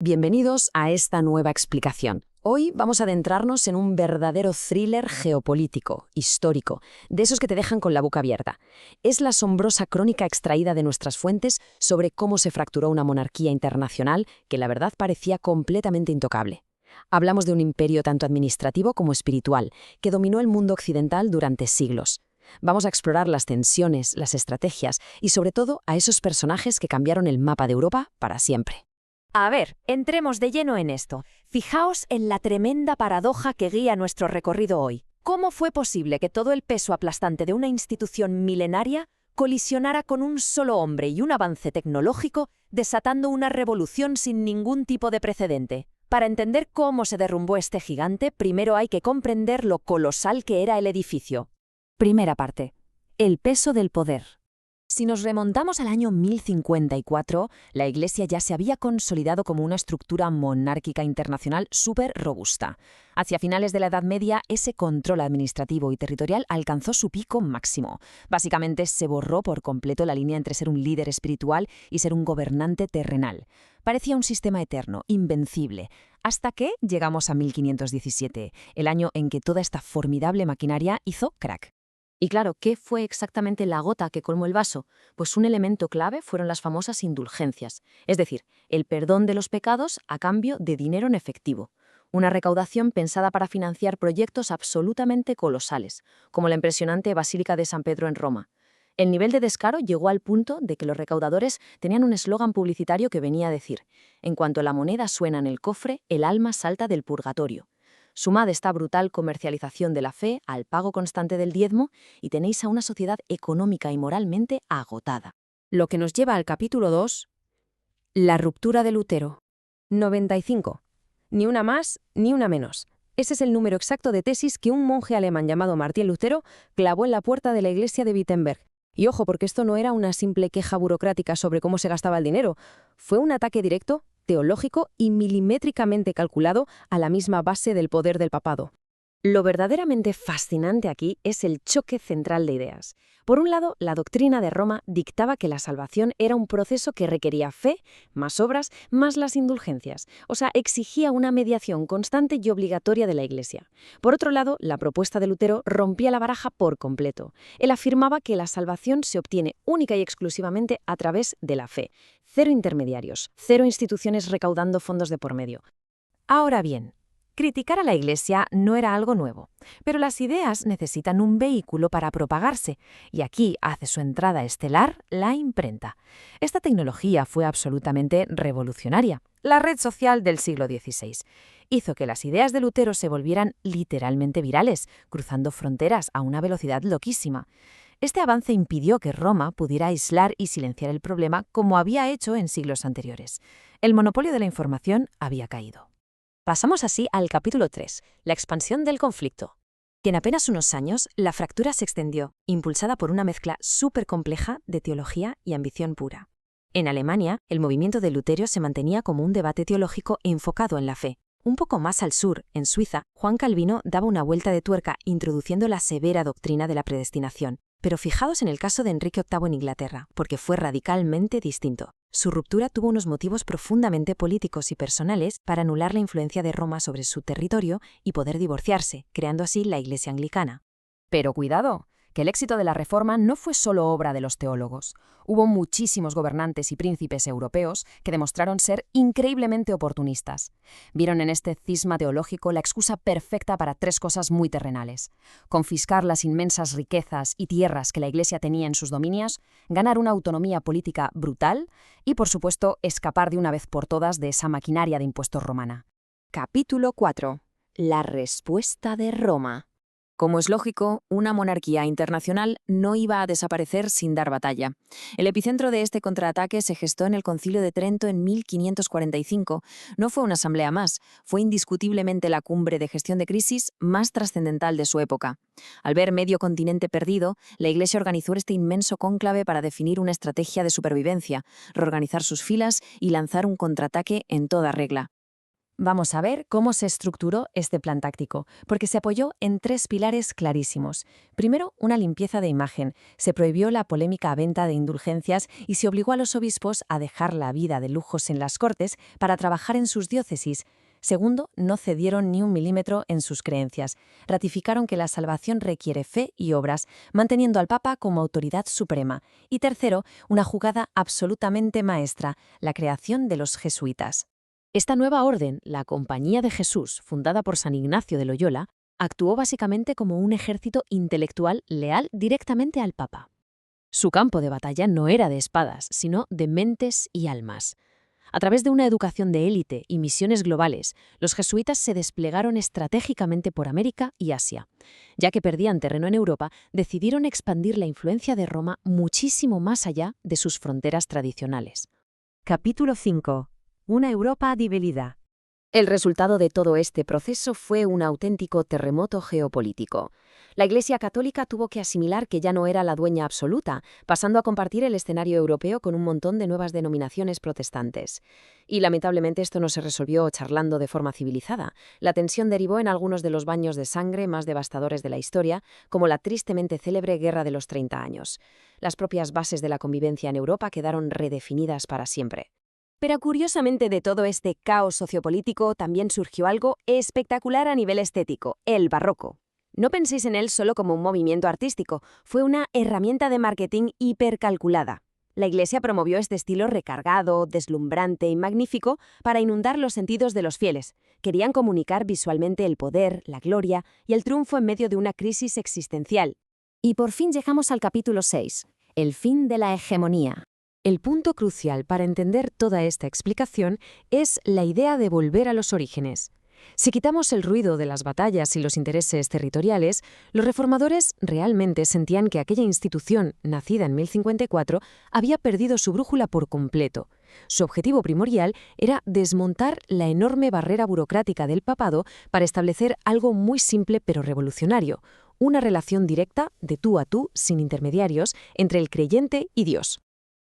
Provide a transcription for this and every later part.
Bienvenidos a esta nueva explicación. Hoy vamos a adentrarnos en un verdadero thriller geopolítico, histórico, de esos que te dejan con la boca abierta. Es la asombrosa crónica extraída de nuestras fuentes sobre cómo se fracturó una monarquía internacional que la verdad parecía completamente intocable. Hablamos de un imperio tanto administrativo como espiritual, que dominó el mundo occidental durante siglos. Vamos a explorar las tensiones, las estrategias y sobre todo a esos personajes que cambiaron el mapa de Europa para siempre. A ver, entremos de lleno en esto. Fijaos en la tremenda paradoja que guía nuestro recorrido hoy. ¿Cómo fue posible que todo el peso aplastante de una institución milenaria colisionara con un solo hombre y un avance tecnológico, desatando una revolución sin ningún tipo de precedente? Para entender cómo se derrumbó este gigante, primero hay que comprender lo colosal que era el edificio. Primera parte. El peso del poder. Si nos remontamos al año 1054, la Iglesia ya se había consolidado como una estructura monárquica internacional súper robusta. Hacia finales de la Edad Media, ese control administrativo y territorial alcanzó su pico máximo. Básicamente se borró por completo la línea entre ser un líder espiritual y ser un gobernante terrenal. Parecía un sistema eterno, invencible, hasta que llegamos a 1517, el año en que toda esta formidable maquinaria hizo crack. Y claro, ¿qué fue exactamente la gota que colmó el vaso? Pues un elemento clave fueron las famosas indulgencias, es decir, el perdón de los pecados a cambio de dinero en efectivo. Una recaudación pensada para financiar proyectos absolutamente colosales, como la impresionante Basílica de San Pedro en Roma. El nivel de descaro llegó al punto de que los recaudadores tenían un eslogan publicitario que venía a decir: en cuanto la moneda suena en el cofre, el alma salta del purgatorio. Sumad esta brutal comercialización de la fe al pago constante del diezmo y tenéis a una sociedad económica y moralmente agotada. Lo que nos lleva al capítulo 2, la ruptura de Lutero. 95. Ni una más ni una menos. Ese es el número exacto de tesis que un monje alemán llamado Martín Lutero clavó en la puerta de la iglesia de Wittenberg. Y ojo, porque esto no era una simple queja burocrática sobre cómo se gastaba el dinero. Fue un ataque directo, teológico y milimétricamente calculado a la misma base del poder del papado. Lo verdaderamente fascinante aquí es el choque central de ideas. Por un lado, la doctrina de Roma dictaba que la salvación era un proceso que requería fe, más obras, más las indulgencias. O sea, exigía una mediación constante y obligatoria de la Iglesia. Por otro lado, la propuesta de Lutero rompía la baraja por completo. Él afirmaba que la salvación se obtiene única y exclusivamente a través de la fe. Cero intermediarios, cero instituciones recaudando fondos de por medio. Ahora bien, criticar a la Iglesia no era algo nuevo, pero las ideas necesitan un vehículo para propagarse, y aquí hace su entrada estelar la imprenta. Esta tecnología fue absolutamente revolucionaria. La red social del siglo XVI hizo que las ideas de Lutero se volvieran literalmente virales, cruzando fronteras a una velocidad loquísima. Este avance impidió que Roma pudiera aislar y silenciar el problema como había hecho en siglos anteriores. El monopolio de la información había caído. Pasamos así al capítulo 3, la expansión del conflicto. En apenas unos años, la fractura se extendió, impulsada por una mezcla súper compleja de teología y ambición pura. En Alemania, el movimiento de Lutero se mantenía como un debate teológico enfocado en la fe. Un poco más al sur, en Suiza, Juan Calvino daba una vuelta de tuerca introduciendo la severa doctrina de la predestinación. Pero fijaos en el caso de Enrique VIII en Inglaterra, porque fue radicalmente distinto. Su ruptura tuvo unos motivos profundamente políticos y personales para anular la influencia de Roma sobre su territorio y poder divorciarse, creando así la Iglesia anglicana. Pero cuidado, que el éxito de la Reforma no fue solo obra de los teólogos. Hubo muchísimos gobernantes y príncipes europeos que demostraron ser increíblemente oportunistas. Vieron en este cisma teológico la excusa perfecta para tres cosas muy terrenales: confiscar las inmensas riquezas y tierras que la Iglesia tenía en sus dominios, ganar una autonomía política brutal y, por supuesto, escapar de una vez por todas de esa maquinaria de impuestos romana. Capítulo 4. La respuesta de Roma. Como es lógico, una monarquía internacional no iba a desaparecer sin dar batalla. El epicentro de este contraataque se gestó en el Concilio de Trento en 1545. No fue una asamblea más, fue indiscutiblemente la cumbre de gestión de crisis más trascendental de su época. Al ver medio continente perdido, la Iglesia organizó este inmenso cónclave para definir una estrategia de supervivencia, reorganizar sus filas y lanzar un contraataque en toda regla. Vamos a ver cómo se estructuró este plan táctico, porque se apoyó en 3 pilares clarísimos. Primero, una limpieza de imagen. Se prohibió la polémica venta de indulgencias y se obligó a los obispos a dejar la vida de lujos en las cortes para trabajar en sus diócesis. Segundo, no cedieron ni un milímetro en sus creencias. Ratificaron que la salvación requiere fe y obras, manteniendo al Papa como autoridad suprema. Y tercero, una jugada absolutamente maestra, la creación de los jesuitas. Esta nueva orden, la Compañía de Jesús, fundada por San Ignacio de Loyola, actuó básicamente como un ejército intelectual leal directamente al Papa. Su campo de batalla no era de espadas, sino de mentes y almas. A través de una educación de élite y misiones globales, los jesuitas se desplegaron estratégicamente por América y Asia. Ya que perdían terreno en Europa, decidieron expandir la influencia de Roma muchísimo más allá de sus fronteras tradicionales. Capítulo 5. Una Europa dividida. El resultado de todo este proceso fue un auténtico terremoto geopolítico. La Iglesia Católica tuvo que asimilar que ya no era la dueña absoluta, pasando a compartir el escenario europeo con un montón de nuevas denominaciones protestantes. Y lamentablemente esto no se resolvió charlando de forma civilizada. La tensión derivó en algunos de los baños de sangre más devastadores de la historia, como la tristemente célebre Guerra de los 30 años. Las propias bases de la convivencia en Europa quedaron redefinidas para siempre. Pero curiosamente de todo este caos sociopolítico también surgió algo espectacular a nivel estético, el barroco. No penséis en él solo como un movimiento artístico, fue una herramienta de marketing hipercalculada. La Iglesia promovió este estilo recargado, deslumbrante y magnífico para inundar los sentidos de los fieles. Querían comunicar visualmente el poder, la gloria y el triunfo en medio de una crisis existencial. Y por fin llegamos al capítulo 6, el fin de la hegemonía. El punto crucial para entender toda esta explicación es la idea de volver a los orígenes. Si quitamos el ruido de las batallas y los intereses territoriales, los reformadores realmente sentían que aquella institución, nacida en 1054, había perdido su brújula por completo. Su objetivo primordial era desmontar la enorme barrera burocrática del papado para establecer algo muy simple pero revolucionario, una relación directa, de tú a tú, sin intermediarios, entre el creyente y Dios.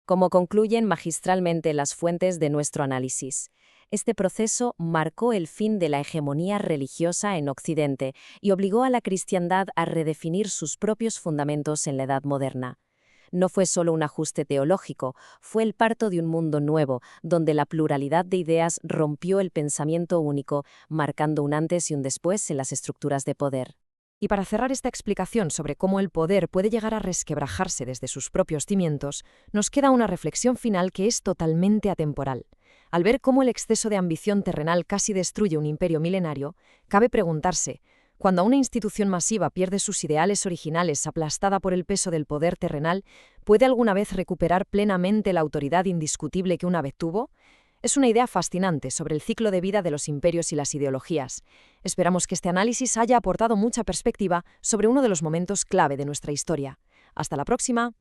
Como concluyen magistralmente las fuentes de nuestro análisis, este proceso marcó el fin de la hegemonía religiosa en Occidente y obligó a la cristiandad a redefinir sus propios fundamentos en la Edad Moderna. No fue solo un ajuste teológico, fue el parto de un mundo nuevo, donde la pluralidad de ideas rompió el pensamiento único, marcando un antes y un después en las estructuras de poder. Y para cerrar esta explicación sobre cómo el poder puede llegar a resquebrajarse desde sus propios cimientos, nos queda una reflexión final que es totalmente atemporal. Al ver cómo el exceso de ambición terrenal casi destruye un imperio milenario, cabe preguntarse, cuando una institución masiva pierde sus ideales originales aplastada por el peso del poder terrenal, ¿puede alguna vez recuperar plenamente la autoridad indiscutible que una vez tuvo? Es una idea fascinante sobre el ciclo de vida de los imperios y las ideologías. Esperamos que este análisis haya aportado mucha perspectiva sobre uno de los momentos clave de nuestra historia. Hasta la próxima.